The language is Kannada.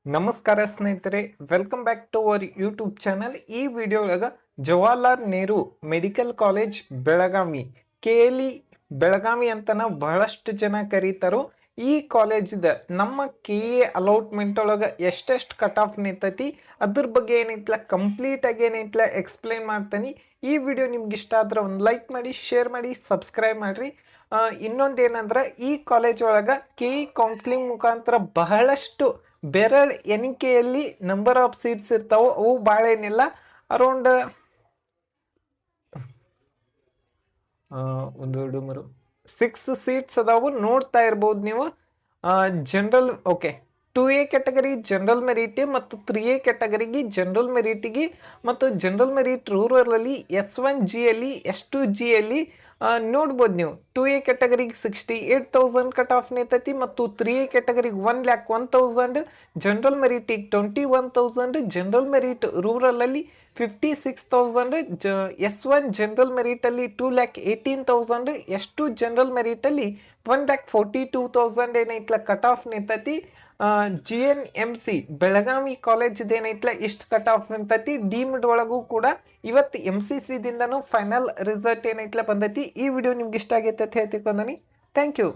ನಮಸ್ಕಾರ ಸ್ನೇಹಿತರೆ, welcome back to our YouTube channel. ಈ ವಿಡಿಯೋ ಒಳಗೆ Jawaharlal Nehru medical college Belagavi, KLE Belagavi ಅಂತನ ಬಹಳಷ್ಟು ಜನ ಕರೀತಾರೋ. ಈ ಕಾಲೇಜ್ದ ನಮ್ಮ KA ಅಲೌಟ್ಮೆಂಟ್ ಒಳಗೆ ಎಷ್ಟೆಷ್ಟು ಕಟ್ ಆಫ್ ನಿಂತೈತಿ ಅದ್ರ ಬಗ್ಗೆ ಏನೈತಲ್ಲ ಕಂಪ್ಲೀಟ್ ಆಗಿ ಏನೈತಲ್ಲ ಎಕ್ಸ್ಪ್ಲೈನ್ ಮಾಡ್ತೀನಿ. ಈ ವಿಡಿಯೋ ನಿಮ್ಗೆ ಇಷ್ಟ ಆದ್ರೆ ಒಂದು ಲೈಕ್ ಮಾಡಿ, ಶೇರ್ ಮಾಡಿ, ಸಬ್ಸ್ಕ್ರೈಬ್ ಮಾಡಿರಿ. ಇನ್ನೊಂದೇನಂದ್ರೆ ಈ ಕಾಲೇಜ್ ಒಳಗೆ KE ಕೌನ್ಸಿಲಿಂಗ್ ಮುಖಾಂತರ ಬಹಳಷ್ಟು ಬೆರಳ ಎಣಿಕೆಯಲ್ಲಿ ನಂಬರ್ ಆಫ್ ಸೀಟ್ಸ್ ಇರ್ತಾವೆ. ಅವು ಭಾಳ ಏನಿಲ್ಲ, ಅರೌಂಡ್ 6 ಸೀಟ್ಸ್ ಅದಾವು. ನೋಡ್ತಾ ಇರ್ಬೋದು ನೀವು. General okay 2A category general merit ಮತ್ತು 3A ಕ್ಯಾಟಗರಿಗೆ ಜನರಲ್ ಮೆರಿಟಿಗೆ ಮತ್ತು ಜನರಲ್ ಮೆರಿಟ್ ರೂರಲಲ್ಲಿ S1G ಅಲ್ಲಿ S2G ಅಲ್ಲಿ ನೋಡ್ಬೋದು ನೀವು. 2A ಕ್ಯಾಟಗರಿಗೆ 68,000 ಕಟ್ ಆಫ್ ನಿಂತೈತಿ ಮತ್ತು 3A ಕ್ಯಾಟಗರಿಗೆ 1,01,000, ಜನರಲ್ ಮೆರಿಟಿಗೆ 21,000, ಜನರಲ್ ಮೆರಿಟ್ ರೂರಲಲ್ಲಿ 56,000, S1 ಜನರಲ್ ಮೆರಿಟಲ್ಲಿ 2,18,000, S2 ಜನರಲ್ ಮೆರಿಟಲ್ಲಿ 1,42,000 ಏನೈತ್ಲ ಕಟ್ ಆಫ್ ನಿಂತೈತಿ. GNMC ಬೆಳಗಾವಿ ಕಾಲೇಜ್ ಏನೈತ್ಲ ಇಷ್ಟು ಕಟ್ ಆಫ್ ನಿಂತೈತಿ. ಡೀಮ್ಡ್ ಒಳಗೂ ಕೂಡ ಇವತ್ತು MCC ದಿಂದನೂ ಫೈನಲ್ ರಿಸಲ್ಟ್ ಏನೈತ್ಲ ಬಂದೈತಿ. ಈ ವಿಡಿಯೋ ನಿಮ್ಗೆ ಇಷ್ಟ ಆಗೈತೆ ಅಂತ ಹೇಳ್ತಿಕೊಂಡನಿ. Thank you.